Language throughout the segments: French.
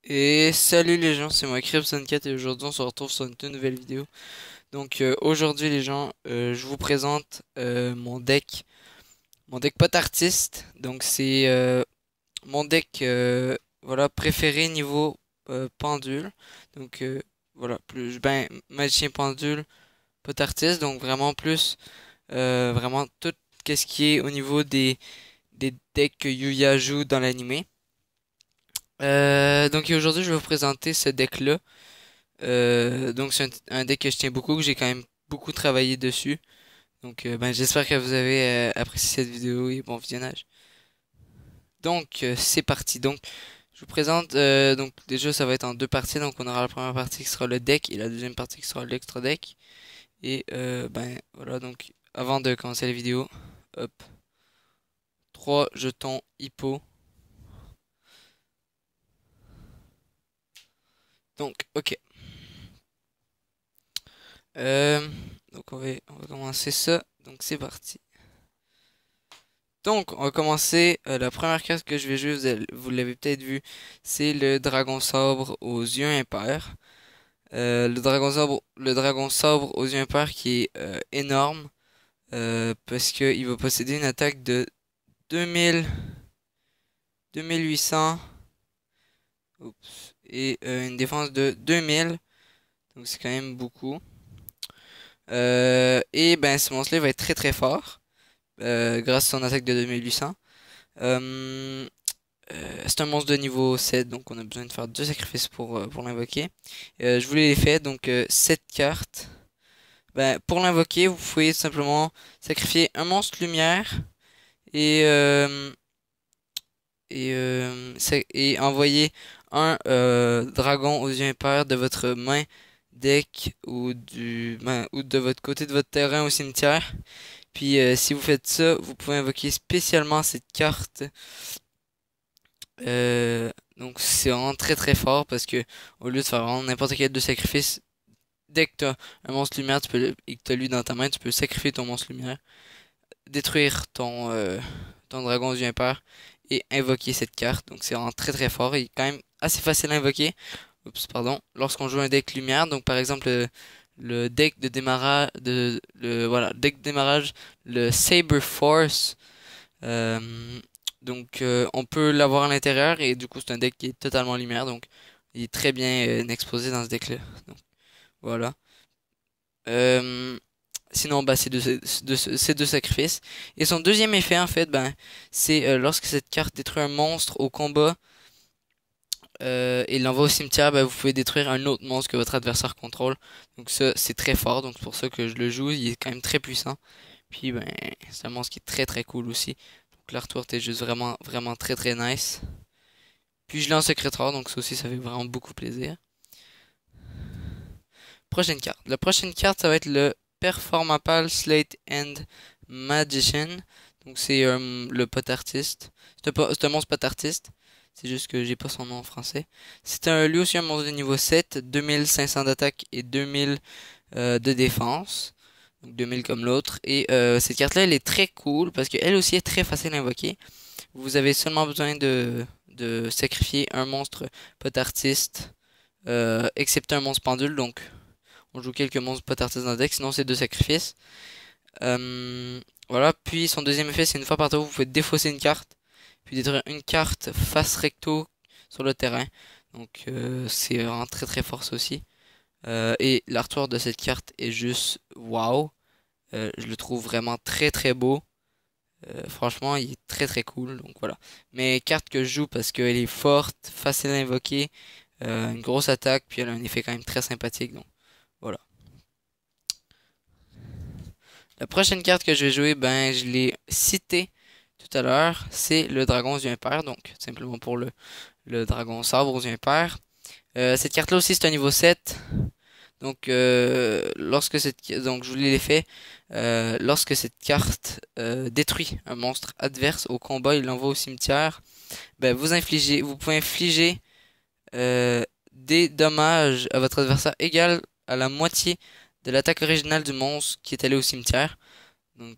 Et salut les gens, c'est moi Crypson4 et aujourd'hui on se retrouve sur une toute nouvelle vidéo. Donc aujourd'hui les gens, je vous présente mon deck pote artiste. Donc c'est mon deck voilà préféré niveau pendule. Donc voilà, plus ben magicien pendule, pote artiste, donc vraiment plus vraiment tout qu'est-ce qui est au niveau des decks que Yuya joue dans l'animé. Donc aujourd'hui je vais vous présenter ce deck-là. Donc c'est un deck que je tiens beaucoup, que j'ai quand même beaucoup travaillé dessus. Donc ben, j'espère que vous avez apprécié cette vidéo et bon visionnage. Donc c'est parti. Donc je vous présente donc déjà ça va être en deux parties. Donc on aura la première partie qui sera le deck et la deuxième partie qui sera l'extra deck. Et ben voilà donc avant de commencer la vidéo, hop, 3 jetons hippo. Donc ok. Euh, donc on va commencer ça. Donc c'est parti. Donc, on va commencer. La première carte que je vais jouer, vous l'avez peut-être vu, c'est le dragon sabre aux yeux impairs. Le dragon sabre aux yeux impairs qui est énorme parce qu'il va posséder une attaque de 2000, 2800 oups, et une défense de 2000. Donc, c'est quand même beaucoup. Et ben, ce monstre-là va être très très fort grâce à son attaque de 2800. Euh, c'est un monstre de niveau 7, donc on a besoin de faire deux sacrifices pour l'invoquer. Je vous l'ai fait, donc 7 cartes. Ben, pour l'invoquer, vous pouvez tout simplement sacrifier un monstre lumière et, et envoyer un dragon aux yeux impairs de votre main, deck ou de votre côté de votre terrain au cimetière. Puis si vous faites ça, vous pouvez invoquer spécialement cette carte. Donc c'est vraiment très très fort parce que au lieu de faire vraiment n'importe quel deux sacrifices, dès que t'as un monstre lumière et que t'as lui dans ta main, tu peux sacrifier ton monstre lumière, détruire ton dragon aux yeux impairs et invoquer cette carte. Donc c'est vraiment très très fort et quand même assez facile à invoquer. Oups, pardon. Lorsqu'on joue un deck lumière, donc par exemple le deck de démarrage deck de démarrage, le Saber Force. Euh, donc on peut l'avoir à l'intérieur et du coup c'est un deck qui est totalement lumière donc il est très bien exposé dans ce deck-là. Donc voilà. Euh, Sinon bah c'est deux sacrifices. Et son deuxième effet en fait ben c'est lorsque cette carte détruit un monstre au combat et l'envoie au cimetière, ben, vous pouvez détruire un autre monstre que votre adversaire contrôle. Donc ça c'est très fort donc c'est pour ça que je le joue, il est quand même très puissant. Puis ben c'est un monstre qui est très très cool aussi. Donc l'artwork est juste vraiment vraiment très très nice. Puis je l'ai en secret rare, donc ça aussi ça fait vraiment beaucoup plaisir. Prochaine carte. La prochaine carte ça va être le Performapal Slate End Magician. Donc c'est le pot artiste. C'est un monstre pot artiste. C'est juste que j'ai pas son nom en français. C'est lui aussi un monstre de niveau 7, 2500 d'attaque et 2000 de défense. Donc 2000 comme l'autre. Et cette carte-là, elle est très cool parce qu'elle aussi est très facile à invoquer. Vous avez seulement besoin de sacrifier un monstre pot artiste, excepté un monstre pendule. Donc on joue quelques monstres pot artiste dans le deck, sinon c'est deux sacrifices. Voilà, puis son deuxième effet, c'est une fois par tour, vous pouvez défausser une carte, puis détruire une carte face recto sur le terrain. Donc c'est vraiment très très fort ça aussi. Et l'artwork de cette carte est juste waouh. Je le trouve vraiment très très beau. Franchement, il est très très cool. Donc voilà. Mais carte que je joue parce qu'elle est forte, facile à invoquer, une grosse attaque, puis elle a un effet quand même très sympathique. Donc voilà. La prochaine carte que je vais jouer, ben je l'ai cité tout à l'heure, c'est le dragon aux yeux impairs. Donc simplement pour le dragon sabre aux yeux impairs. Cette carte-là aussi c'est un niveau 7. Donc, donc je vous l'ai fait. Lorsque cette carte détruit un monstre adverse au combat, il l'envoie au cimetière. Ben, vous pouvez infliger des dommages à votre adversaire égal à la moitié de l'attaque originale du monstre qui est allé au cimetière. Donc,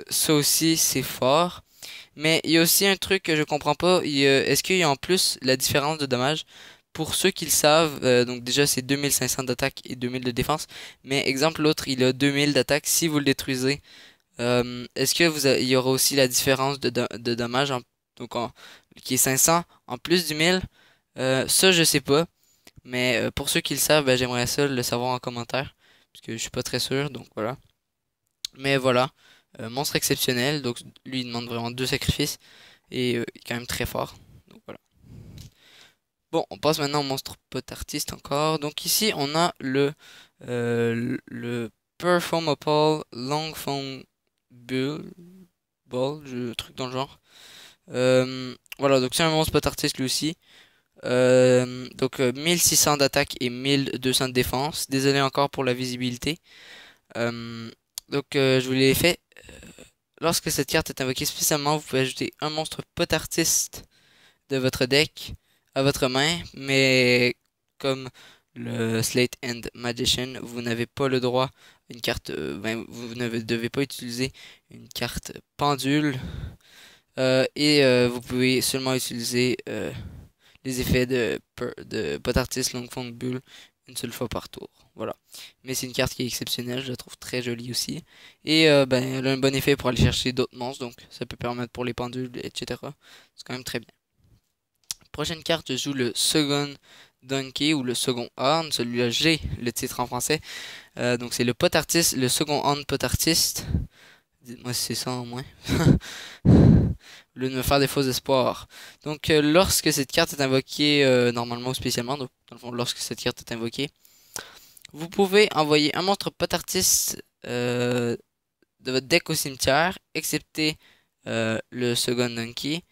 ça aussi c'est fort. Mais il y a aussi un truc que je comprends pas. Est-ce qu'il y a en plus la différence de dommages? pour ceux qui le savent, donc déjà c'est 2500 d'attaque et 2000 de défense. Mais exemple, l'autre il a 2000 d'attaque si vous le détruisez. Est-ce que il y aura aussi la différence de dommage donc qui est 500 en plus du 1000? Ça je sais pas. Mais pour ceux qui le savent, ben, j'aimerais ça le savoir en commentaire. Parce que je suis pas très sûr, donc voilà. Mais voilà, monstre exceptionnel. Donc lui il demande vraiment deux sacrifices. Et il est quand même très fort. Donc voilà. Bon, on passe maintenant au monstre pot artiste encore. Donc ici on a le Performapal Longphone Ball, truc dans le genre. Voilà, donc c'est un monstre pot artiste lui aussi. Donc 1600 d'attaque et 1200 de défense. Désolé encore pour la visibilité. Euh, je vous l'ai fait. Lorsque cette carte est invoquée spécialement, vous pouvez ajouter un monstre pot artiste de votre deck à votre main, mais comme le Slate End Magician, vous n'avez pas le droit à une carte, vous ne devez pas utiliser une carte pendule, vous pouvez seulement utiliser les effets de pot artiste Long Fond Bulle une seule fois par tour. Voilà. Mais c'est une carte qui est exceptionnelle, je la trouve très jolie aussi. Et elle a un bon effet pour aller chercher d'autres monstres, donc ça peut permettre pour les pendules, etc. C'est quand même très bien. Prochaine carte, je joue le second Donkey ou le second Horn. Celui-là, j'ai le titre en français. Donc c'est le pot artiste, le second Horn pot artiste. Dites-moi si c'est ça en moins. Au lieu de me faire des faux espoirs. Donc lorsque cette carte est invoquée, normalement ou spécialement, donc dans le fond, lorsque cette carte est invoquée, vous pouvez envoyer un monstre pot artiste de votre deck au cimetière, excepté le second Donkey.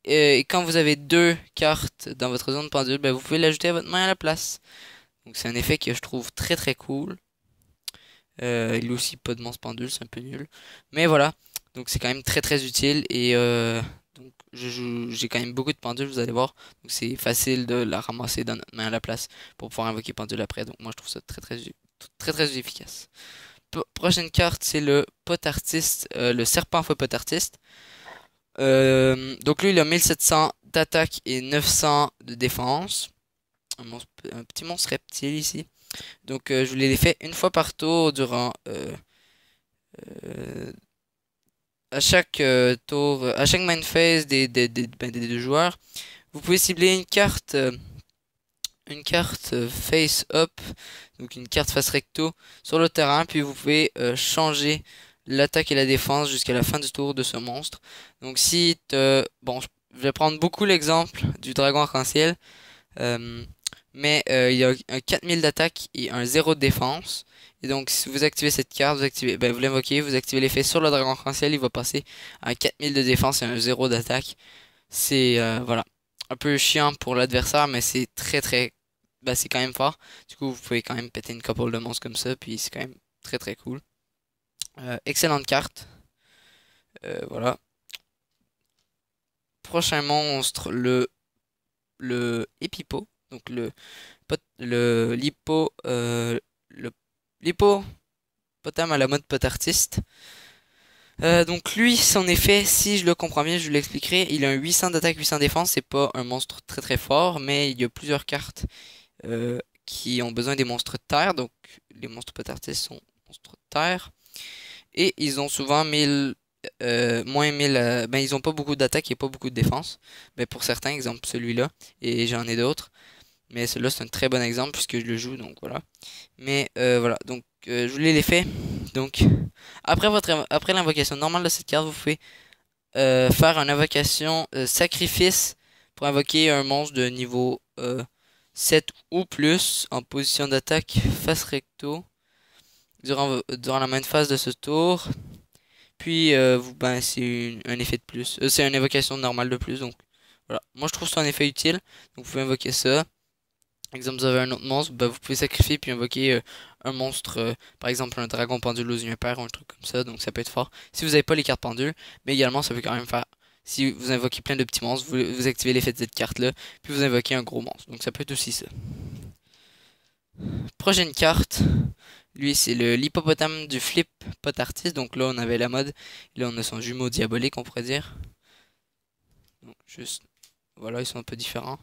Et quand vous avez deux cartes dans votre zone pendule, ben, vous pouvez l'ajouter à votre main à la place. Donc c'est un effet que je trouve très très cool. Il a aussi pas de monstre pendule, c'est un peu nul. Mais voilà, donc c'est quand même très très utile. Et donc j'ai quand même beaucoup de pendules, vous allez voir. Donc c'est facile de la ramasser dans notre main à la place pour pouvoir invoquer pendule après. Donc moi je trouve ça très très très très efficace. Prochaine carte, c'est le pot artiste, le serpent feu pot artiste. Donc lui, il a 1700 d'attaque et 900 de défense. Un petit monstre reptile ici. Donc je vous l'ai fait une fois par tour durant euh, à chaque tour, à chaque main phase des deux joueurs. Vous pouvez cibler une carte face up, donc une carte face recto sur le terrain, puis vous pouvez changer l'attaque et la défense jusqu'à la fin du tour de ce monstre. Donc si bon, je vais prendre beaucoup l'exemple du dragon arc-en-ciel, il y a un 4000 d'attaque et un 0 de défense. Et donc si vous activez cette carte, vous l'invoquez, vous activez l'effet sur le dragon arc-en-ciel, il va passer à 4000 de défense et un 0 d'attaque. C'est voilà, un peu chiant pour l'adversaire, mais c'est très très c'est quand même fort. Du coup, vous pouvez quand même péter une couple de monstres comme ça, puis c'est quand même très très cool. Excellente carte. Voilà. Prochain monstre, le Epipo. Donc le lipo le l'hippopotame à la mode pot artiste. Donc lui, son effet, si je le comprends bien, je vous l'expliquerai. Il a un 800 d'attaque, 800 défense. C'est pas un monstre très très fort, mais il y a plusieurs cartes qui ont besoin des monstres de terre. Donc les monstres pot artistes sont monstres de terre. Et ils ont souvent 1000, moins 1000, ils ont pas beaucoup d'attaque et pas beaucoup de défense. Mais pour certains, exemple celui-là, et j'en ai d'autres. Mais celui-là, c'est un très bon exemple puisque je le joue, donc voilà. Mais voilà, donc je vous l'ai fait. Donc, après l'invocation normale de cette carte, vous pouvez faire une invocation sacrifice pour invoquer un monstre de niveau 7 ou plus en position d'attaque face recto durant la main phase de ce tour. Puis, c'est un effet de plus. C'est une invocation normale de plus, donc voilà. Moi, je trouve ça un effet utile. Donc, vous pouvez invoquer ça. Exemple, vous avez un autre monstre, vous pouvez sacrifier puis invoquer un monstre, par exemple un dragon pendule aux yeux impairs ou un truc comme ça, donc ça peut être fort. Si vous n'avez pas les cartes pendules, mais également ça peut quand même faire, si vous invoquez plein de petits monstres, vous activez l'effet de cette carte-là, puis vous invoquez un gros monstre, donc ça peut être aussi ça. Prochaine carte, lui c'est l'hippopotame du flip pot artiste, donc là on avait la mode, là on a son jumeau diabolique on pourrait dire. Donc juste, voilà, ils sont un peu différents.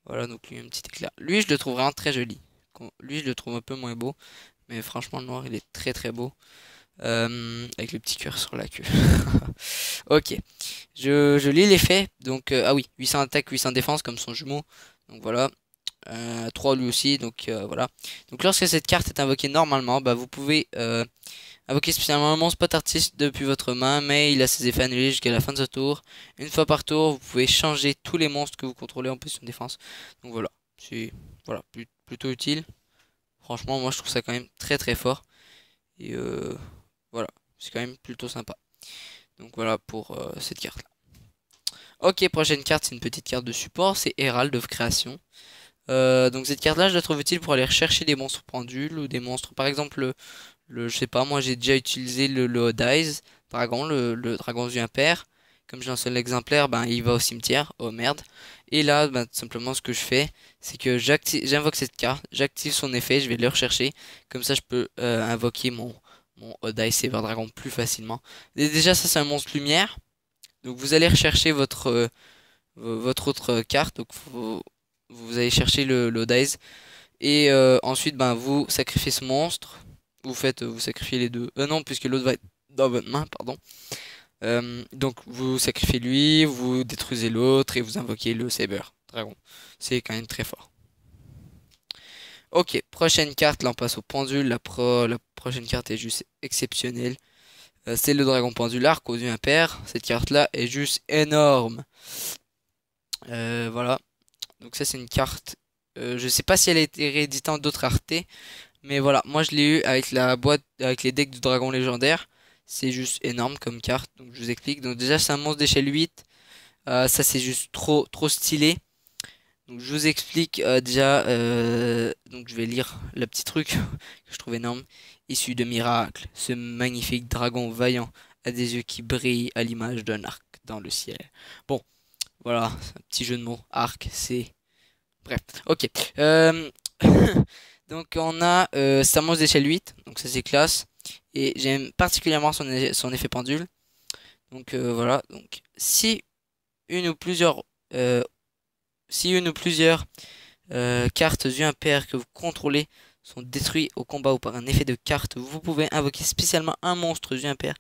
Voilà, donc lui, un petit éclair. Lui, je le trouve vraiment très joli. Lui, je le trouve un peu moins beau. Mais franchement, le noir, il est très très beau. Avec le petit cœur sur la queue. Ok. Je lis l'effet. Donc, ah oui, 800 attaque, 800 défense, comme son jumeau. Donc voilà. 3 lui aussi. Donc voilà. Donc lorsque cette carte est invoquée normalement, bah, vous pouvez invoquer spécialement un monstre pot artiste depuis votre main, mais il a ses effets annulés jusqu'à la fin de ce tour. Une fois par tour, vous pouvez changer tous les monstres que vous contrôlez en position de défense. Donc voilà, c'est voilà, plutôt utile. Franchement, moi je trouve ça quand même très très fort. Et voilà, c'est quand même plutôt sympa. Donc voilà pour cette carte-là. Ok, prochaine carte, c'est une petite carte de support, c'est Herald of Création. Donc cette carte-là, je la trouve utile pour aller rechercher des monstres pendules ou des monstres, par exemple je sais pas, moi j'ai déjà utilisé le Odize dragon, le dragon aux yeux impairs. Comme j'ai un seul exemplaire, ben il va au cimetière. Oh merde. Et là, ben, tout simplement ce que je fais, c'est que j'invoque cette carte, j'active son effet, je vais le rechercher. Comme ça, je peux invoquer mon Odize Saber Dragon plus facilement. Et déjà, ça c'est un monstre lumière. Donc vous allez rechercher votre autre carte. Donc vous allez chercher le Odize. Et ensuite, ben vous sacrifiez ce monstre. Vous sacrifiez les deux. Non, puisque l'autre va être dans votre main, pardon. Donc vous sacrifiez lui, vous détruisez l'autre et vous invoquez le Saber Dragon. C'est quand même très fort. Ok, prochaine carte, là on passe au pendule. La prochaine carte est juste exceptionnelle. C'est le dragon pendulaire aux yeux impairs. Cette carte là est juste énorme. Voilà. Donc ça c'est une carte. Je sais pas si elle a été rééditée en d'autres raretés. Mais voilà, moi je l'ai eu avec la boîte, avec les decks du dragon légendaire. C'est juste énorme comme carte, donc je vous explique. Donc déjà c'est un monstre d'échelle 8. Ça c'est juste trop stylé. Donc je vous explique déjà. Donc je vais lire le petit truc que je trouve énorme. Issu de miracle, ce magnifique dragon vaillant a des yeux qui brillent à l'image d'un arc dans le ciel. Bon, voilà, c'est un petit jeu de mots. Arc, c'est... Bref, ok. Donc on a Stamos d'échelle 8, donc ça c'est classe. Et j'aime particulièrement son effet pendule. Donc voilà, donc une ou plusieurs, euh, si une ou plusieurs cartes yeux impairs que vous contrôlez sont détruits au combat ou par un effet de carte, vous pouvez invoquer spécialement un monstre yeux impair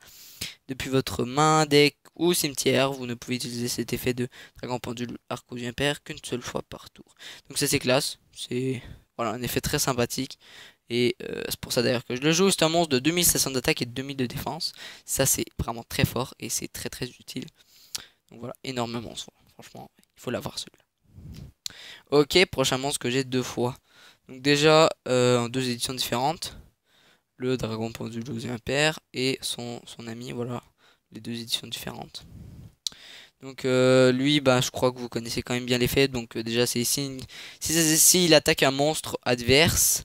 depuis votre main, deck ou cimetière. Vous ne pouvez utiliser cet effet de dragon pendule arc aux yeux impairs qu'une seule fois par tour. Donc ça c'est classe, c'est voilà, un effet très sympathique. Et c'est pour ça d'ailleurs que je le joue. C'est un monstre de 2700 d'attaque et de 2000 de défense. Ça c'est vraiment très fort et c'est très très utile. Donc voilà, énormément fort. Franchement, il faut l'avoir celui-là. Ok, prochain monstre que j'ai deux fois. Donc déjà en deux éditions différentes. Le dragon pendule aux yeux impairs et son ami, voilà. Les deux éditions différentes. Donc lui, bah, je crois que vous connaissez quand même bien l'effet. Donc déjà, c'est si il attaque un monstre adverse,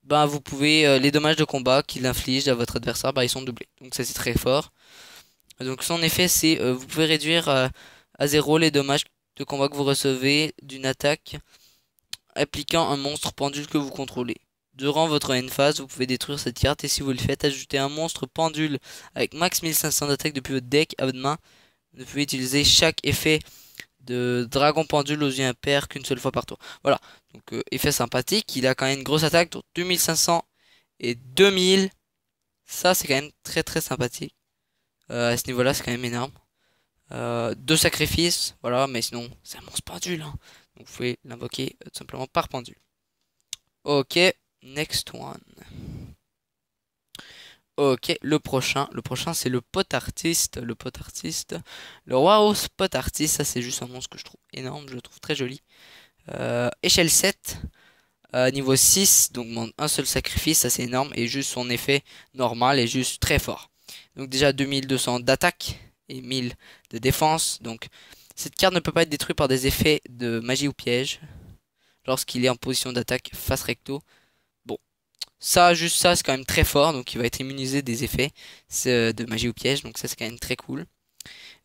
bah, vous pouvez les dommages de combat qu'il inflige à votre adversaire, bah, ils sont doublés. Donc ça c'est très fort. Donc son effet, c'est vous pouvez réduire à zéro les dommages de combat que vous recevez d'une attaque appliquant un monstre pendule que vous contrôlez. Durant votre end phase, vous pouvez détruire cette carte et si vous le faites, ajouter un monstre pendule avec max 1500 d'attaque depuis votre deck à votre main. Vous ne pouvez utiliser chaque effet de dragon pendule aux yeux impairs qu'une seule fois par tour. Voilà, donc effet sympathique. Il a quand même une grosse attaque, donc 2500 et 2000. Ça, c'est quand même très très sympathique. À ce niveau-là, c'est quand même énorme. Deux sacrifices, voilà, mais sinon, c'est un monstre pendule, hein. Donc vous pouvez l'invoquer tout simplement par pendule. Ok, next one. Ok, le prochain c'est le pot artiste, le roi pot artiste, ça c'est juste un monstre que je trouve énorme, je le trouve très joli. Échelle 7, niveau 6, donc un seul sacrifice, ça c'est énorme, et juste son effet normal est juste très fort. Donc déjà 2200 d'attaque et 1000 de défense, donc cette carte ne peut pas être détruite par des effets de magie ou piège lorsqu'il est en position d'attaque face recto. Bon, ça, juste ça, c'est quand même très fort. Donc, il va être immunisé des effets de magie ou piège. Donc, ça, c'est quand même très cool.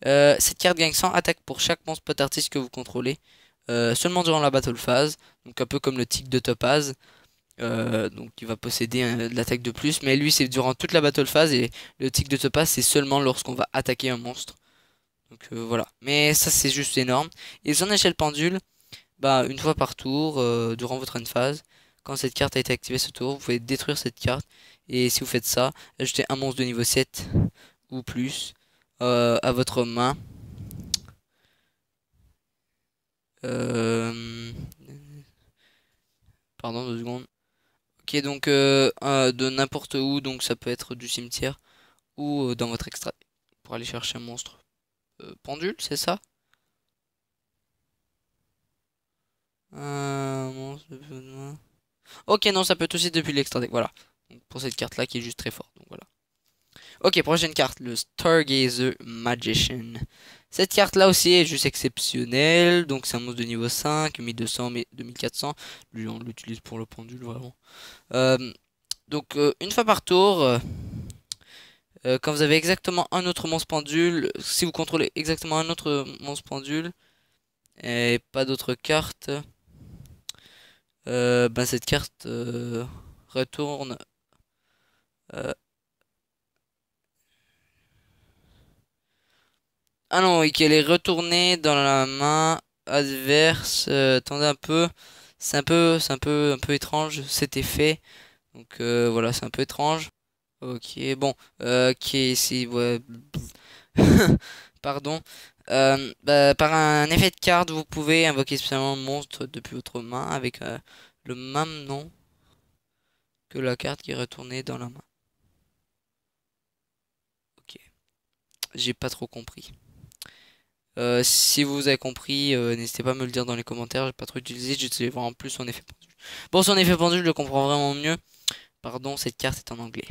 Cette carte gagne 100 attaques pour chaque monstre pot artiste que vous contrôlez. Seulement durant la battle phase. Donc, un peu comme le tic de Topaz. Donc, il va posséder de l'attaque de plus. Mais lui, c'est durant toute la battle phase. Et le tic de Topaz, c'est seulement lorsqu'on va attaquer un monstre. Donc, voilà. Mais ça, c'est juste énorme. Et son échelle pendule. Bah, une fois par tour, durant votre end phase, quand cette carte a été activée ce tour, vous pouvez détruire cette carte. Et si vous faites ça, ajoutez un monstre de niveau 7 ou plus à votre main. Euh, Pardon, 2 secondes. Ok, donc de n'importe où, donc ça peut être du cimetière ou dans votre extra pour aller chercher un monstre. Pendule, c'est ça? Un monstre de... Ok, non, ça peut être aussi depuis l'extra deck, voilà. Donc, pour cette carte-là qui est juste très forte, donc voilà. Ok, prochaine carte, le Stargazer Magician. Cette carte-là aussi est juste exceptionnelle. Donc c'est un monstre de niveau 5, 1200, 2400. Lui, on l'utilise pour le pendule, vraiment. Euh, donc une fois par tour, quand vous avez exactement un autre monstre pendule, si vous contrôlez exactement un autre monstre pendule, et pas d'autres cartes, ben cette carte retourne... euh, Ah non, et qu'elle est retournée dans la main adverse. Attendez un peu. C'est un peu étrange cet effet. Donc voilà, c'est un peu étrange. Ok, bon. Ok, si, ouais. Pardon. Bah, par un effet de carte, vous pouvez invoquer spécialement un monstre depuis votre main avec le même nom que la carte qui est retournée dans la main. Ok, j'ai pas trop compris. Si vous avez compris, n'hésitez pas à me le dire dans les commentaires. J'ai pas trop utilisé, j'utilise vraiment plus son effet pendule. Bon, son effet pendule, je le comprends vraiment mieux. Pardon, cette carte est en anglais.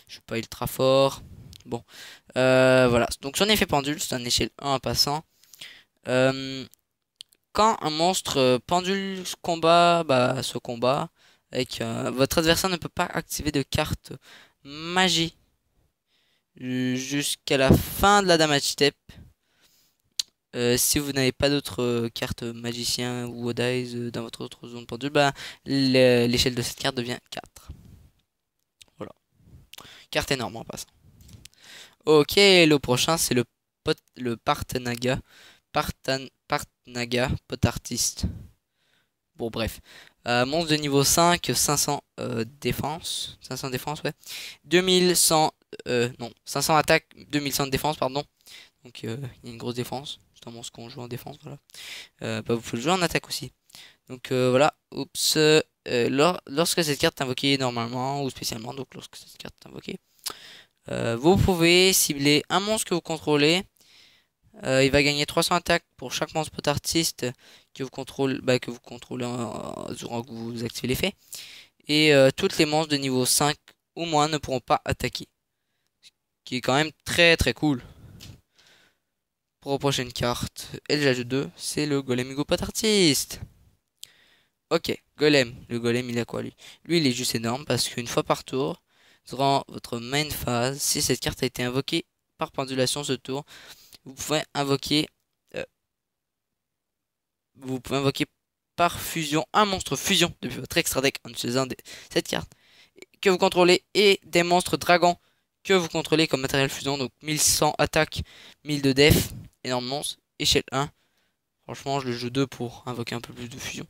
Je suis pas ultra fort. Bon, voilà. Donc son effet pendule, c'est un échelle 1 en passant. Euh, Quand un monstre pendule se combat, avec votre adversaire ne peut pas activer de carte magie jusqu'à la fin de la damage step. Si vous n'avez pas d'autres cartes magicien ou Odd Eyes dans votre autre zone pendule, bah, l'échelle de cette carte devient 4. Voilà. Carte énorme en passant. Ok, le prochain c'est le Partanaga. Partnaga, pot artiste. Bon, bref. Monstre de niveau 5, 500 défense. 500 défense, ouais. 2100. Non, 500 attaque, 2100 de défense, pardon. Donc il y a une grosse défense. C'est un monstre qu'on joue en défense, voilà. Bah, vous pouvez le jouer en attaque aussi. Donc voilà, oups. Lorsque cette carte est invoquée normalement ou spécialement, donc lorsque cette carte est invoquée, vous pouvez cibler un monstre que vous contrôlez. Il va gagner 300 attaques pour chaque monstre pot artiste que vous contrôlez durant que vous activez l'effet. Et toutes les monstres de niveau 5 ou moins ne pourront pas attaquer. Ce qui est quand même très très cool. Pour la prochaine carte, LGH2, c'est le Golem Hugo pot artiste. Ok, Golem. Le Golem, il a quoi lui? Lui, il est juste énorme parce qu'une fois par tour, durant votre main phase, si cette carte a été invoquée par pendulation ce tour, vous pouvez invoquer, euh, vous pouvez invoquer par fusion un monstre fusion depuis votre extra deck en utilisant cette carte que vous contrôlez et des monstres dragons que vous contrôlez comme matériel fusion. Donc 1100 attaques, 1000 de def, énorme monstre, échelle 1. Franchement, je le joue 2 pour invoquer un peu plus de fusion.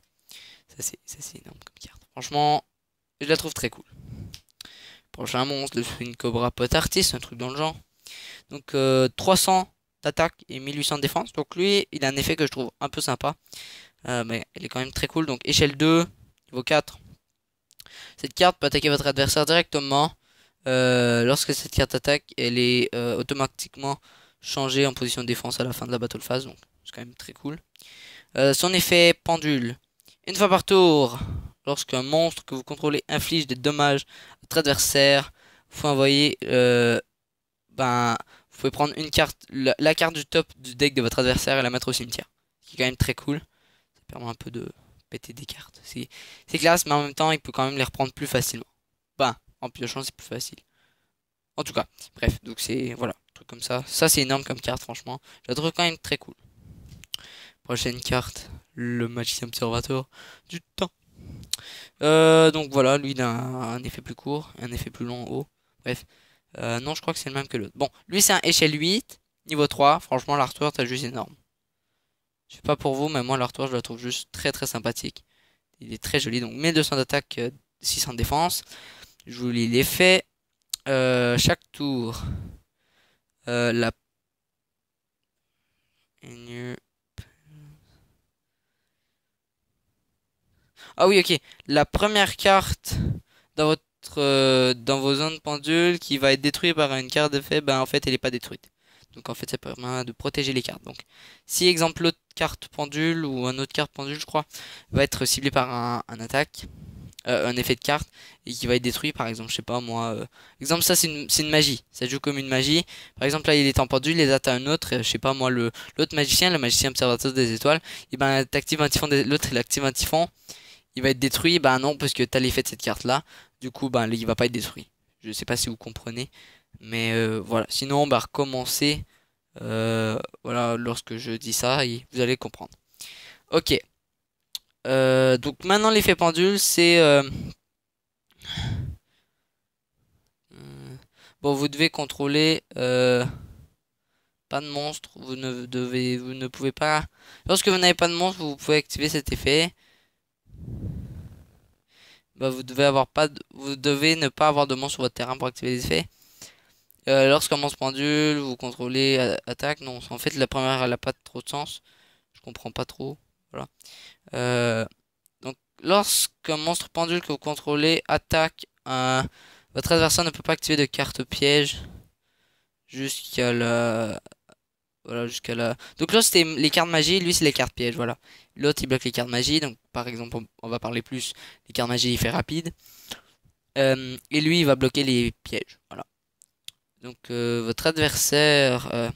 Ça c'est énorme comme carte. Franchement, je la trouve très cool. Prochain monstre, le Swing Cobra Pot Artist, un truc dans le genre. Donc 300 d'attaque et 1800 de défense. Donc lui, il a un effet que je trouve un peu sympa. Mais elle est quand même très cool. Donc échelle 2, niveau 4. Cette carte peut attaquer votre adversaire directement. Lorsque cette carte attaque, elle est automatiquement changée en position de défense à la fin de la battle phase. Donc c'est quand même très cool. Son effet pendule. Une fois par tour, lorsqu'un monstre que vous contrôlez inflige des dommages à votre adversaire, vous pouvez envoyer, ben, vous pouvez prendre une carte, la carte du top du deck de votre adversaire et la mettre au cimetière. Ce qui est quand même très cool. Ça permet un peu de péter des cartes. C'est classe, mais en même temps, il peut quand même les reprendre plus facilement. Ben, en piochant, c'est plus facile. En tout cas, bref, donc c'est, voilà, un truc comme ça. Ça, c'est énorme comme carte, franchement. Je la trouve quand même très cool. Prochaine carte, le magicien observateur du temps. Donc voilà, lui il a un effet plus court, un effet plus long en haut. Bref, non, je crois que c'est le même que l'autre. Bon, lui c'est un échelle 8, niveau 3. Franchement, l'artwork est juste énorme. Je sais pas pour vous, mais moi l'artwork je la trouve juste très très sympathique. Il est très joli. Donc 1200 d'attaque, 600 de défense. Je vous lis l'effet. Chaque tour, la... Ah oui, ok. La première carte dans votre dans vos zones pendules qui va être détruite par une carte d'effet, ben en fait elle n'est pas détruite. Donc en fait ça permet de protéger les cartes. Donc si exemple l'autre carte pendule ou un autre carte pendule je crois va être ciblé par un attaque, un effet de carte et qui va être détruit par exemple je sais pas moi. Exemple ça c'est une magie. Ça joue comme une magie. Par exemple là il est en pendule, il attaque un autre, je sais pas moi l'autre magicien, le magicien observateur des étoiles, et ben t'actives un typhon l'autre il active un typhon, il va être détruit, bah non, parce que t'as l'effet de cette carte-là. Du coup, bah il va pas être détruit. Je sais pas si vous comprenez. Mais voilà. Sinon, on va recommencer. Voilà, lorsque je dis ça, vous allez comprendre. Ok. Donc maintenant, l'effet pendule, c'est... bon, vous devez contrôler... pas de monstre. Vous ne pouvez pas... Lorsque vous n'avez pas de monstre, vous pouvez activer cet effet. Bah, vous devez ne pas avoir de monstre sur votre terrain pour activer les effets. Lorsqu'on commence pendule, vous contrôlez attaque. Non, en fait, la première, elle a pas trop de sens. Je comprends pas trop. Voilà. Euh, donc, lorsqu'un monstre pendule que vous contrôlez attaque, votre adversaire ne peut pas activer de carte piège jusqu'à la. Voilà, jusqu'à la. Donc, là, c'était les cartes magie. Lui, c'est les cartes pièges. Voilà. L'autre, il bloque les cartes magie. Donc, par exemple, on va parler plus. Les cartes magie, il fait rapide. Et lui, il va bloquer les pièges. Voilà. Donc votre adversaire,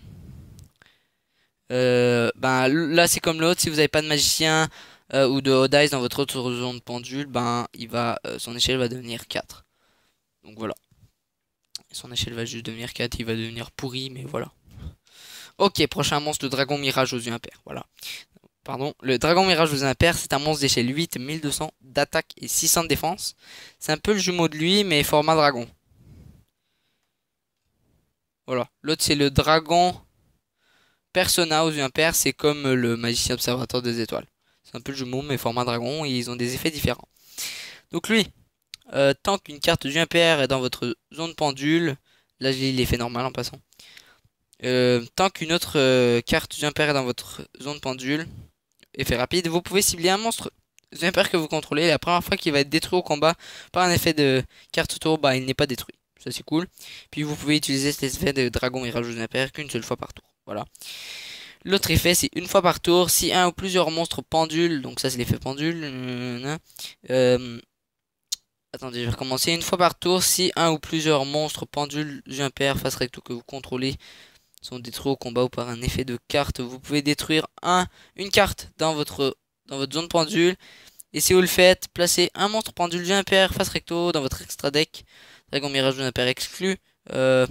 ben là c'est comme l'autre, si vous n'avez pas de magicien ou de Hot Dice dans votre autre zone de pendule, ben son échelle va devenir 4. Donc voilà, son échelle va juste devenir 4, il va devenir pourri, mais voilà. Ok, prochain monstre, le dragon mirage aux yeux impairs, voilà. Pardon, le dragon mirage aux yeux impairs, c'est un monstre d'échelle 8, 1200 d'attaque et 600 de défense. C'est un peu le jumeau de lui, mais format dragon. Voilà, l'autre c'est le dragon Persona aux yeux impairs, c'est comme le magicien observateur des étoiles. C'est un peu le jumeau, mais format dragon, et ils ont des effets différents. Donc lui, tant qu'une carte aux yeux impairs est dans votre zone pendule, là j'ai l'effet normal en passant. Tant qu'une autre carte aux yeux impairs est dans votre zone pendule, effet rapide, vous pouvez cibler un monstre aux yeux impairs que vous contrôlez. La première fois qu'il va être détruit au combat par un effet de carte tour, bah il n'est pas détruit. Ça c'est cool. Puis vous pouvez utiliser cet effet de dragon mirage aux yeux impairs qu'une seule fois par tour. Voilà. L'autre effet, c'est une fois par tour, si un ou plusieurs monstres pendules, donc ça c'est l'effet pendule. Attendez, je vais recommencer. Une fois par tour, si un ou plusieurs monstres pendules yeux impairs face recto que vous contrôlez sont détruits au combat ou par un effet de carte, vous pouvez détruire une carte dans votre zone pendule. Et si vous le faites, placez un monstre pendule yeux impairs face recto dans votre extra deck. Dragon Mirage yeux impairs exclu. Dans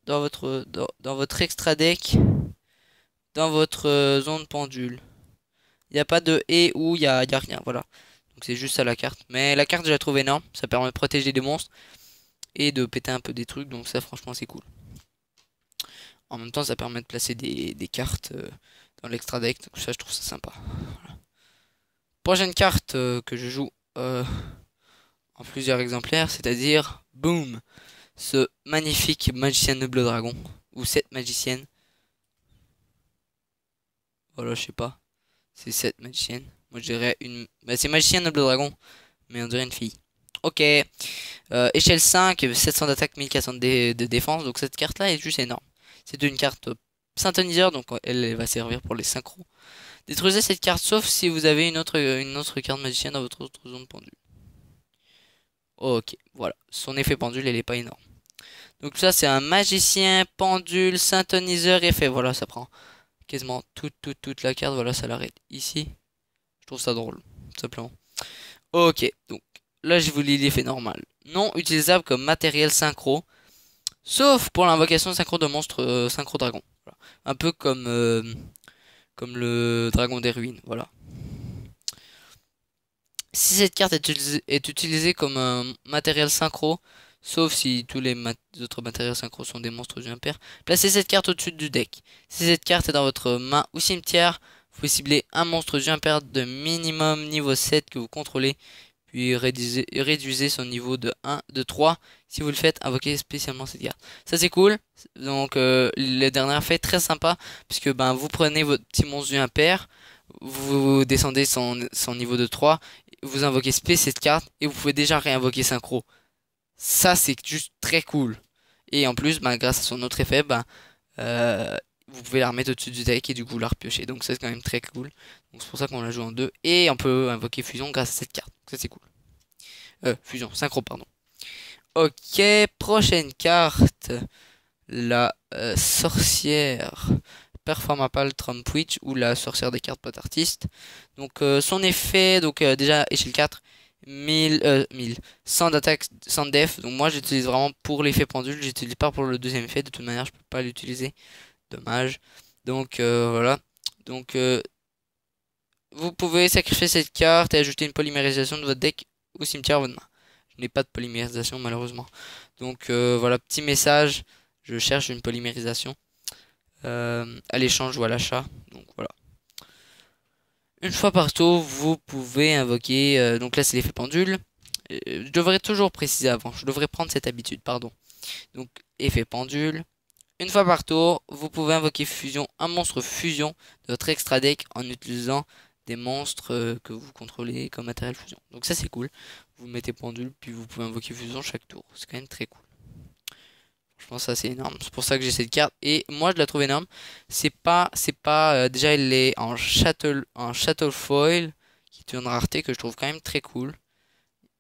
votre extra deck. Dans votre zone pendule. Il n'y a pas de et ou y a rien, voilà. Donc c'est juste ça la carte. Mais la carte je la trouve énorme, ça permet de protéger des monstres et de péter un peu des trucs, donc ça franchement c'est cool. En même temps ça permet de placer des cartes dans l'extra deck, donc ça je trouve ça sympa. Voilà. Prochaine carte que je joue en plusieurs exemplaires, c'est-à-dire boom, ce magnifique magicien de bleu dragon, ou cette magicienne. Voilà, je sais pas. C'est cette magicienne. Moi, je dirais une... Bah, c'est magicien noble dragon. Mais on dirait une fille. Ok. Échelle 5, 700 d'attaque, 1400 de défense. Donc cette carte-là est juste énorme. C'est une carte synthoniseur. Donc elle va servir pour les synchros. Détruisez cette carte sauf si vous avez une autre carte magicien dans votre autre zone pendule. Ok, voilà. Son effet pendule, elle est pas énorme. Donc ça, c'est un magicien, pendule, synthoniseur, effet. Voilà, ça prend quasiment toute la carte. Voilà, ça l'arrête ici. Je trouve ça drôle, tout simplement. Ok, donc là je vous lis l'effet normal. Non utilisable comme matériel synchro, sauf pour l'invocation synchro de monstres synchro dragon. Voilà. Un peu comme le dragon des ruines, voilà. Si cette carte est utilisée comme un matériel synchro, sauf si tous les autres matériels synchro sont des monstres impairs, placez cette carte au-dessus du deck. Si cette carte est dans votre main ou cimetière, pouvez cibler un monstre du impair de minimum niveau 7 que vous contrôlez, puis réduisez son niveau de 1, de 3 si vous le faites invoquer spécialement cette carte. Ça c'est cool. Donc le dernier effet très sympa, puisque ben vous prenez votre petit monstre du impair, vous descendez son niveau de 3, vous invoquez spé cette carte, et vous pouvez déjà réinvoquer synchro. Ça c'est juste très cool. Et en plus, ben, grâce à son autre effet, ben, vous pouvez la remettre au-dessus du deck et du coup la repiocher. Donc ça c'est quand même très cool. Donc c'est pour ça qu'on la joue en 2. Et on peut invoquer fusion grâce à cette carte. Donc ça c'est cool. Fusion, synchro, pardon. Ok, prochaine carte. La sorcière Performapal Trump Witch, ou la sorcière des cartes pot artiste. Donc son effet, donc déjà échelle 4, 1000, 100 d'attaque, 100 de def. Donc moi j'utilise vraiment pour l'effet pendule, j'utilise pas pour le deuxième effet, de toute manière je peux pas l'utiliser. Dommage. Donc voilà. Donc vous pouvez sacrifier cette carte et ajouter une polymérisation de votre deck au cimetière à votre main. Je n'ai pas de polymérisation malheureusement. Donc voilà, petit message. Je cherche une polymérisation à l'échange ou à l'achat. Donc voilà. Une fois par tour, vous pouvez invoquer. Donc là, c'est l'effet pendule. Je devrais toujours préciser avant. Je devrais prendre cette habitude, pardon. Donc, effet pendule. Une fois par tour, vous pouvez invoquer fusion, un monstre fusion de votre extra deck en utilisant des monstres que vous contrôlez comme matériel fusion. Donc ça c'est cool. Vous mettez pendule, puis vous pouvez invoquer fusion chaque tour. C'est quand même très cool. Je pense que ça c'est énorme. C'est pour ça que j'ai cette carte. Et moi je la trouve énorme. Déjà elle est en château foil, qui est une rareté que je trouve quand même très cool.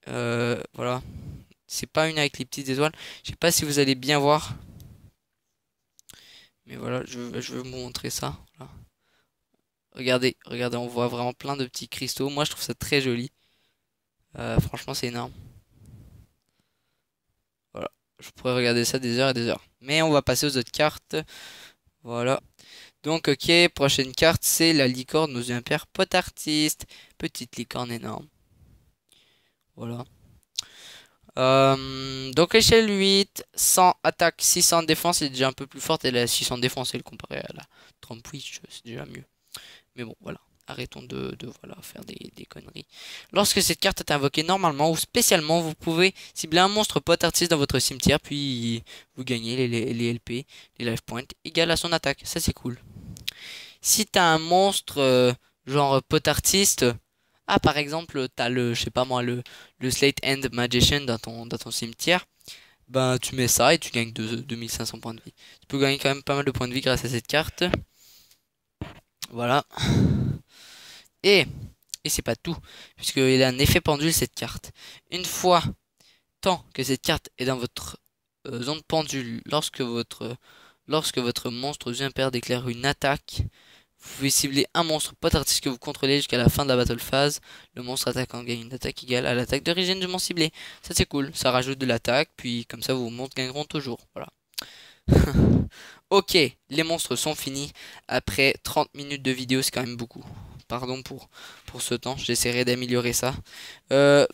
Voilà. C'est pas une avec les petites étoiles. Je sais pas si vous allez bien voir. Mais voilà, je vais vous montrer ça. Voilà. Regardez, on voit vraiment plein de petits cristaux. Moi, je trouve ça très joli. Franchement, c'est énorme. Voilà, je pourrais regarder ça des heures et des heures. Mais on va passer aux autres cartes. Voilà. Donc, ok, prochaine carte, c'est la licorne aux yeux impairs pot artiste. Petite licorne énorme. Voilà. Donc échelle 8, 100 attaque, 600 défense, c'est déjà un peu plus forte. Elle a 600 défense, elle comparée à la Trump Witch, c'est déjà mieux. Mais bon, voilà. Arrêtons de voilà, faire des conneries. Lorsque cette carte est invoquée normalement ou spécialement, vous pouvez cibler un monstre pot artiste dans votre cimetière, puis vous gagnez les LP, les life points, égal à son attaque. Ça, c'est cool. Si t'as un monstre genre pot artiste, ah, par exemple, t'as je sais pas moi, le Slate End Magician dans ton cimetière, ben tu mets ça et tu gagnes 2500 points de vie. Tu peux gagner quand même pas mal de points de vie grâce à cette carte. Voilà. Et c'est pas tout, puisqu'il a un effet pendule cette carte. Une fois tant que cette carte est dans votre zone pendule, lorsque votre monstre aux yeux impairs déclare une attaque, vous pouvez cibler un monstre pot artiste que vous contrôlez jusqu'à la fin de la battle phase. Le monstre attaquant gagne une attaque égale à l'attaque d'origine du monstre ciblé. Ça c'est cool, ça rajoute de l'attaque, puis comme ça vos monstres gagneront toujours. Voilà. Ok, les monstres sont finis. Après 30 minutes de vidéo, c'est quand même beaucoup. Pardon pour ce temps, j'essaierai d'améliorer ça.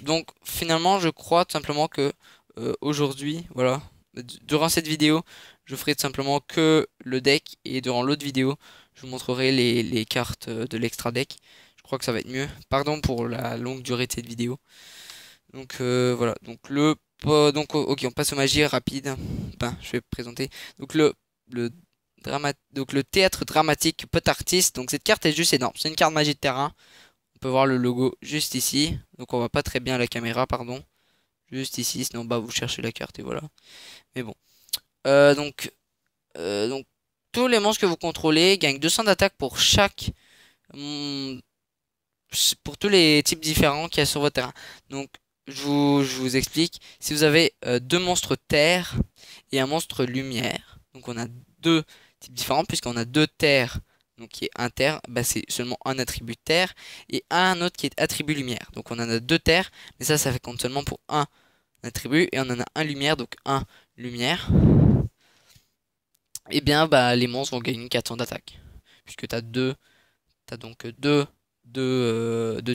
Donc finalement, je crois tout simplement que aujourd'hui, voilà, durant cette vidéo, je ferai tout simplement que le deck, et durant l'autre vidéo, je vous montrerai les cartes de l'extra deck. Je crois que ça va être mieux. Pardon pour la longue durée de cette vidéo. Donc voilà, donc ok, on passe aux magies rapide. Ben, je vais présenter. Donc le théâtre dramatique pot artiste. Donc cette carte est juste énorme. C'est une carte magie de terrain. On peut voir le logo juste ici. Donc on voit pas très bien la caméra, pardon. Juste ici, sinon bah vous cherchez la carte et voilà. Mais bon. Donc tous les monstres que vous contrôlez gagnent 200 d'attaque pour pour tous les types différents qu'il y a sur votre terrain. Donc je vous explique. Si vous avez deux monstres terre et un monstre lumière, donc on a deux types différents puisqu'on a deux terres, donc qui est un terre, bah c'est seulement un attribut terre, et un autre qui est attribut lumière. Donc on en a deux terres, mais ça fait compte seulement pour un attribut, et on en a un lumière, donc un lumière. Et bien bah les monstres vont gagner 400 d'attaque, puisque t'as donc deux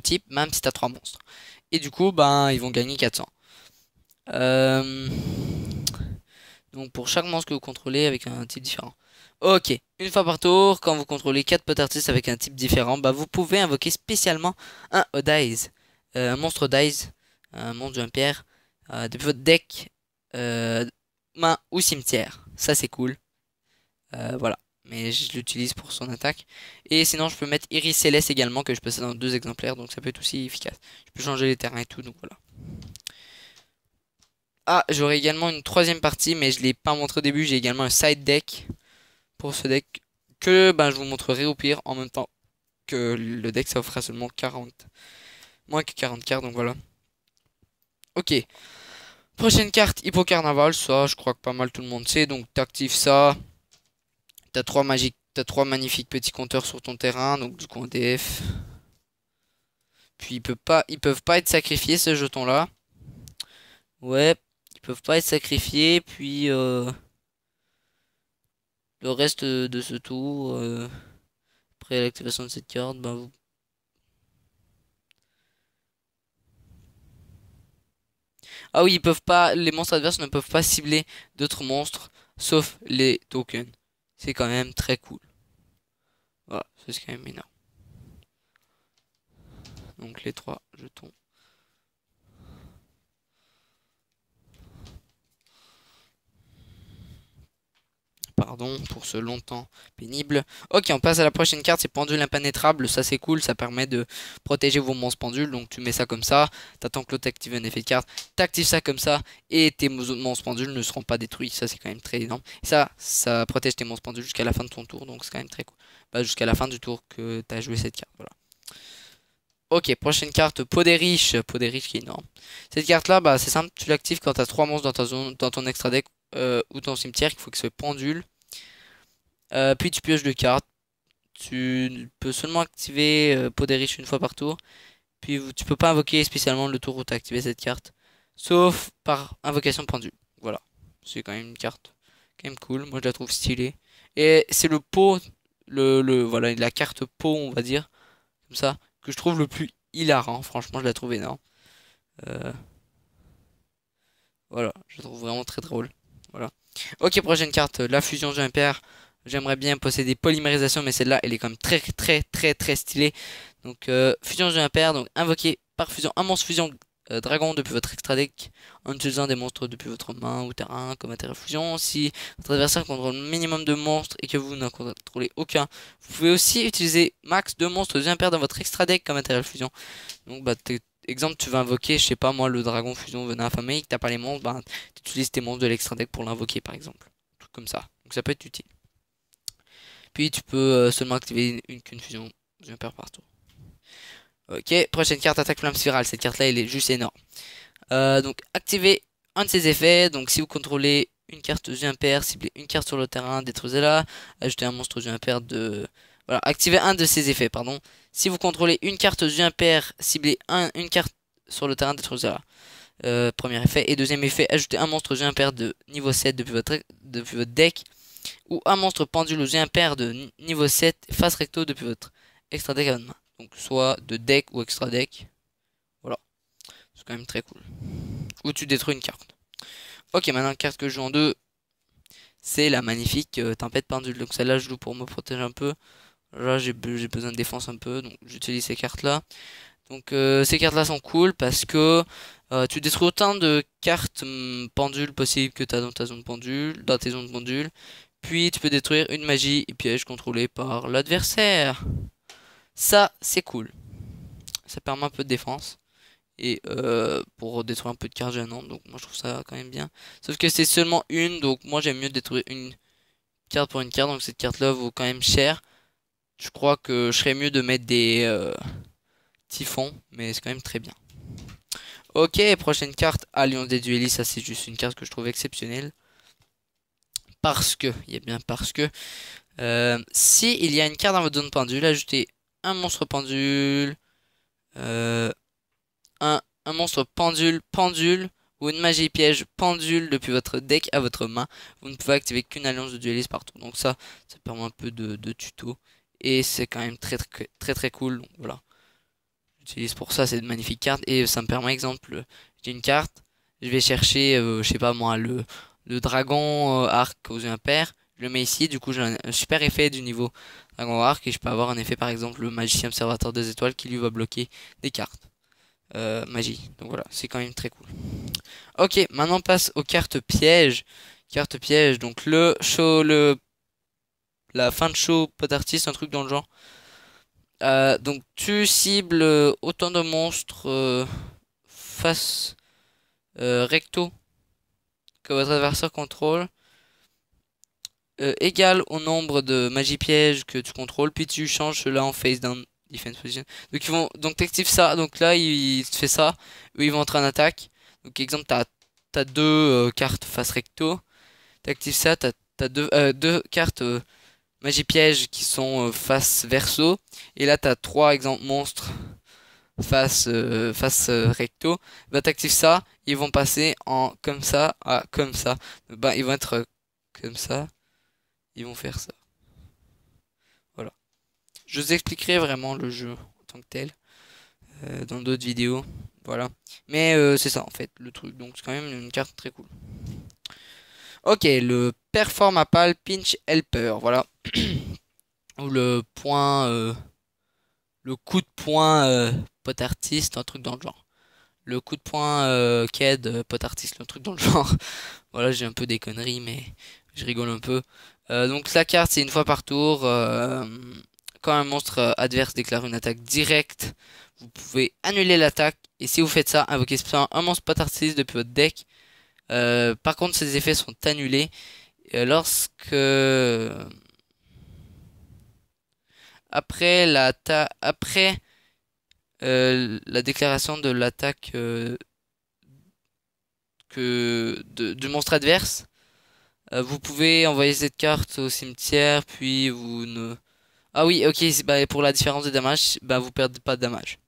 types, même si t'as trois monstres. Et du coup, ben, ils vont gagner 400. Donc pour chaque monstre que vous contrôlez avec un type différent. Ok, une fois par tour, quand vous contrôlez 4 potes artistes avec un type différent, bah vous pouvez invoquer spécialement un Odize, un monstre Odize, un monstre d'un pierre, depuis votre deck, euh, main ou cimetière. Ça c'est cool. Voilà, mais je l'utilise pour son attaque. Et sinon, je peux mettre Iris Céleste également, que je peux ça dans 2 exemplaires, donc ça peut être aussi efficace. Je peux changer les terrains et tout, donc voilà. Ah, j'aurai également une troisième partie, mais je l'ai pas montré au début. J'ai également un side deck pour ce deck que ben, je vous montrerai au pire en même temps que le deck. Ça offrira seulement 40, moins que 40 cartes, donc voilà. Ok, prochaine carte, Hippo Carnaval. Ça, je crois que pas mal tout le monde sait, donc t'actives ça. T'as trois magnifiques petits compteurs sur ton terrain, donc du coup en DF. Puis ils peuvent pas être sacrifiés ces jetons-là. Ouais, ils peuvent pas être sacrifiés. Puis le reste de ce tour, après l'activation de cette carte, bah, ah oui, ils peuvent pas, les monstres adverses ne peuvent pas cibler d'autres monstres, sauf les tokens. C'est quand même très cool. Voilà, c'est quand même énorme. Donc les 3 jetons. Pardon pour ce longtemps pénible. Ok, on passe à la prochaine carte, c'est pendule impénétrable. Ça c'est cool, ça permet de protéger vos monstres pendules. Donc tu mets ça comme ça, t'attends que l'autre active un effet de carte, t'actives ça comme ça, et tes monstres pendules ne seront pas détruits. Ça c'est quand même très énorme. Et ça protège tes monstres pendules jusqu'à la fin de ton tour, donc c'est quand même très cool. Bah, jusqu'à la fin du tour que t'as joué cette carte, voilà. Ok, prochaine carte, Peau des riches. Peau des riches qui est énorme. Cette carte là, bah c'est simple, tu l'actives quand t'as 3 monstres dans ta zone, dans ton extra deck ou ton cimetière, il faut que ce soit pendule. Puis tu pioches 2 cartes. Tu peux seulement activer Peau des riches une fois par tour. Puis tu peux pas invoquer spécialement le tour où tu as activé cette carte. Sauf par invocation pendule. Voilà. C'est quand même une carte quand même cool. Moi je la trouve stylée. Et c'est le pot, voilà, la carte pot, on va dire, comme ça, que je trouve le plus hilarant. Franchement, je la trouve énorme. Euh, voilà, je la trouve vraiment très drôle. Voilà. Ok, prochaine carte, la fusion jeu impair. J'aimerais bien posséder polymérisation, mais celle-là, elle est quand même très très très très stylée. Donc fusion jeu impair, donc invoquer par fusion un monstre fusion dragon depuis votre extra deck en utilisant des monstres depuis votre main ou terrain comme intérêt fusion. Si votre adversaire contrôle le minimum de monstres et que vous n'en contrôlez aucun, vous pouvez aussi utiliser max 2 monstres jeu impair dans votre extra deck comme intérêt fusion. Donc bah exemple, tu vas invoquer, je sais pas moi, le dragon fusion venin affamé, et que t'as pas les monstres, bah, tu utilises tes monstres de l'extra deck pour l'invoquer par exemple. Tout comme ça. Donc ça peut être utile. Puis tu peux seulement activer qu'une fusion d'un paire par tour. Ok, prochaine carte, attaque flamme spirale. Cette carte là elle est juste énorme. Donc activez un de ses effets. Donc si vous contrôlez une carte jeu impair, ciblez une carte sur le terrain, détruisez-la, ajoutez un monstre jeu impair de... Voilà, activez un de ses effets, pardon. Si vous contrôlez une carte jeu impair, ciblez une carte sur le terrain, détruisez-la. Premier effet. Et deuxième effet, ajoutez un monstre jeu impair de niveau 7 depuis votre deck. Ou un monstre pendule au jet impair de niveau 7 face recto depuis votre extra deck à votre main. Donc soit de deck ou extra deck. Voilà. C'est quand même très cool. Ou tu détruis une carte. Ok, maintenant la carte que je joue en deux, c'est la magnifique tempête pendule. Donc celle-là je joue pour me protéger un peu. Là j'ai besoin de défense un peu. Donc j'utilise ces cartes-là. Donc ces cartes-là sont cool parce que tu détruis autant de cartes pendules possibles que tu as dans ta zone pendule, dans tes zones pendules. Puis tu peux détruire une magie et piège contrôlé par l'adversaire. Ça, c'est cool. Ça permet un peu de défense. Et pour détruire un peu de cartes gênantes. Donc moi je trouve ça quand même bien. Sauf que c'est seulement une. Donc moi j'aime mieux détruire une carte pour une carte. Donc cette carte là vaut quand même cher. Je crois que je serais mieux de mettre des typhons. Mais c'est quand même très bien. Ok, prochaine carte. Alliance des duellistes. Ça c'est juste une carte que je trouve exceptionnelle. Parce que, il y a bien parce que, si il y a une carte dans votre zone pendule, ajoutez un monstre pendule, euh, un monstre pendule, ou une magie piège pendule depuis votre deck à votre main. Vous ne pouvez activer qu'une alliance de dueliste par tour. Donc ça permet un peu de tuto. Et c'est quand même très très très très cool. Donc voilà. J'utilise pour ça cette magnifique carte. Et ça me permet, exemple, j'ai une carte, je vais chercher, je sais pas moi, le dragon arc aux yeux impairs. Je le mets ici, du coup j'ai un super effet du niveau Dragon Arc et je peux avoir un effet par exemple le magicien observateur des étoiles qui lui va bloquer des cartes magie. Donc voilà, c'est quand même très cool. Ok, maintenant on passe aux cartes pièges. Cartes pièges, donc le show, la fin de show pot artiste, un truc dans le genre. Donc tu cibles autant de monstres face recto que votre adversaire contrôle, égal au nombre de magie pièges que tu contrôles, puis tu changes cela en face down defense position. Donc t'actives ça, donc là il te fait ça, eux ils vont entrer en attaque. Donc exemple t'as deux cartes face recto, t'actives ça, t'as deux cartes magie piège qui sont face verso, et là t'as trois exemples monstres face recto. Bah t'actives ça, ils vont passer en comme ça à comme ça. Bah ils vont être comme ça, ils vont faire ça. Voilà. Je vous expliquerai vraiment le jeu en tant que tel dans d'autres vidéos. Voilà. Mais c'est ça en fait le truc. Donc c'est quand même une carte très cool. Ok, le Performapal Pinch Helper. Voilà. Ou le point, le coup de poing pot artiste, un truc dans le genre. Le coup de poing Ked pot artiste, un truc dans le genre. Voilà, j'ai un peu des conneries, mais je rigole un peu. Donc la carte, c'est une fois par tour. Quand un monstre adverse déclare une attaque directe, vous pouvez annuler l'attaque. Et si vous faites ça, invoquez spécialement un monstre pot artiste depuis votre deck. Par contre, ces effets sont annulés lorsque après la déclaration de l'attaque du monstre adverse, vous pouvez envoyer cette carte au cimetière, puis vous ne... Ah oui, ok, bah, pour la différence de damage, bah, vous perdez pas de dommages,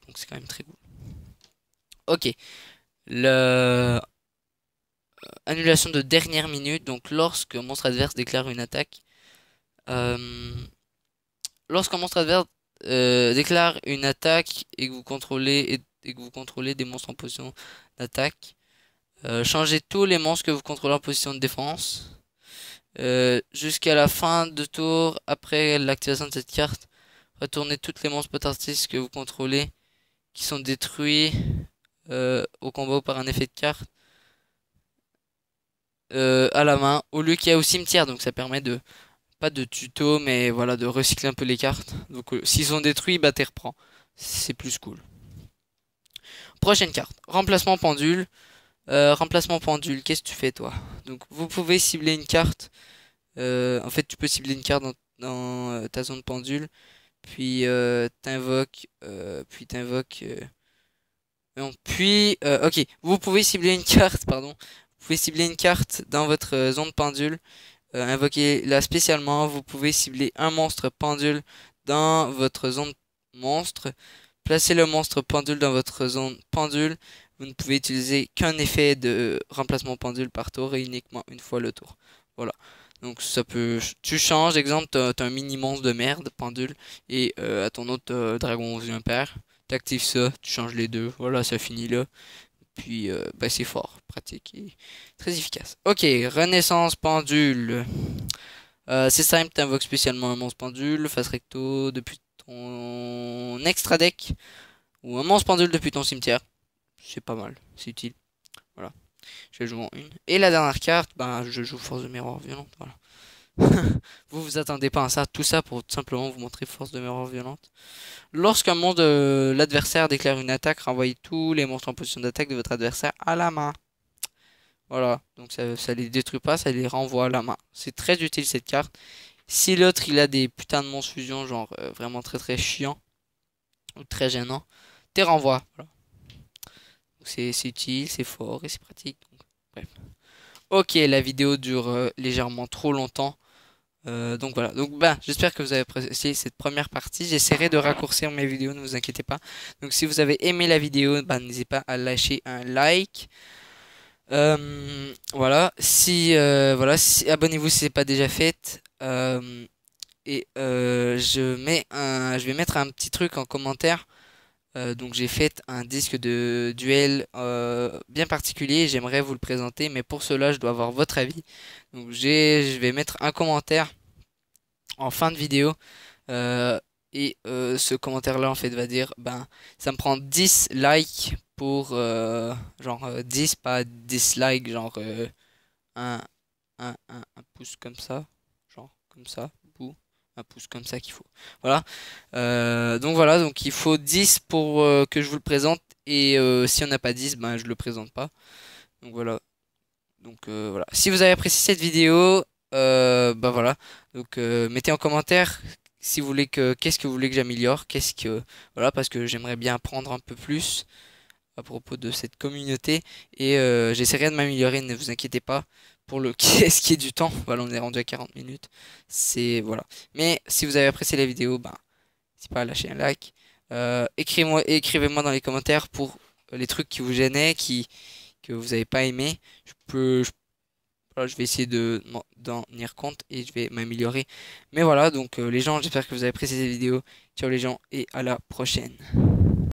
donc c'est quand même très cool. Ok, le... annulation de dernière minute, donc lorsque un monstre adverse déclare une attaque, euh, lorsqu'un monstre adverse déclare une attaque et que vous contrôlez des monstres en position d'attaque, changez tous les monstres que vous contrôlez en position de défense. Jusqu'à la fin de tour, après l'activation de cette carte, retournez toutes les monstres potentiels que vous contrôlez qui sont détruits au combat ou par un effet de carte à la main au lieu qu'il y a au cimetière. Donc ça permet de pas de tuto, mais voilà, de recycler un peu les cartes. Donc s'ils sont détruits, bah t'es reprends. C'est plus cool. Prochaine carte, remplacement pendule. Remplacement pendule, qu'est-ce que tu fais toi? Donc vous pouvez cibler une carte. En fait, tu peux cibler une carte dans ta zone pendule, puis t'invoques. Non, puis ok, vous pouvez cibler une carte, pardon. Vous pouvez cibler une carte dans votre zone pendule. Invoquez-la spécialement. Vous pouvez cibler un monstre pendule dans votre zone monstre. Placez le monstre pendule dans votre zone pendule. Vous ne pouvez utiliser qu'un effet de remplacement pendule par tour et uniquement une fois le tour. Voilà. Donc ça peut... Tu changes, exemple, t'as un mini monstre de merde, pendule, et à ton autre dragon aux yeux impairs. T'actives ça, tu changes les deux. Voilà, ça finit là. Puis bah, c'est fort, pratique et très efficace. Ok, Renaissance pendule. C'est simple, t'invoques spécialement un monstre pendule, face recto depuis ton extra deck, ou un monstre pendule depuis ton cimetière. C'est pas mal, c'est utile. Voilà, je joue en une. Et la dernière carte, bah, je joue force de miroir violente. Voilà. Vous vous attendez pas à ça, tout ça pour tout simplement vous montrer force de miroir violente. Lorsqu'un monstre de l'adversaire déclare une attaque, renvoyez tous les monstres en position d'attaque de votre adversaire à la main. Voilà, donc ça les détruit pas, ça les renvoie à la main. C'est très utile cette carte. Si l'autre il a des putains de monstres fusion, genre vraiment très très chiant ou très gênant, t'es renvoie. Voilà. C'est utile, c'est fort et c'est pratique. Donc, bref. Ok, la vidéo dure légèrement trop longtemps. Donc voilà, donc bah, j'espère que vous avez apprécié cette première partie. J'essaierai de raccourcir mes vidéos, ne vous inquiétez pas. Donc si vous avez aimé la vidéo, bah, n'hésitez pas à lâcher un like. Voilà, abonnez-vous si ce n'est pas déjà fait. Et je vais mettre un petit truc en commentaire Donc j'ai fait un disque de duel bien particulier, j'aimerais vous le présenter, mais pour cela je dois avoir votre avis. Donc je vais mettre un commentaire en fin de vidéo ce commentaire-là en fait va dire ben ça me prend 10 likes pour 10 pas 10 likes genre un, un pouce comme ça, genre comme ça, ou un pouce comme ça qu'il faut. Voilà. Donc voilà, donc il faut 10 pour que je vous le présente et si on n'a pas 10, ben je le présente pas. Donc voilà. Donc voilà. Si vous avez apprécié cette vidéo, bah voilà. Donc mettez en commentaire si vous voulez qu'est-ce que vous voulez que j'améliore, qu'est-ce que voilà parce que j'aimerais bien apprendre un peu plus à propos de cette communauté et j'essaierai de m'améliorer, ne vous inquiétez pas pour le ce qui est du temps. Voilà, on est rendu à 40 minutes. C'est voilà. Mais si vous avez apprécié la vidéo, ben n'hésitez pas à lâcher un like. Écrivez-moi dans les commentaires pour les trucs qui vous gênaient, que vous n'avez pas aimé. Voilà, je vais essayer d'en tenir compte et je vais m'améliorer. Mais voilà, donc les gens, j'espère que vous avez apprécié cette vidéo. Ciao les gens et à la prochaine.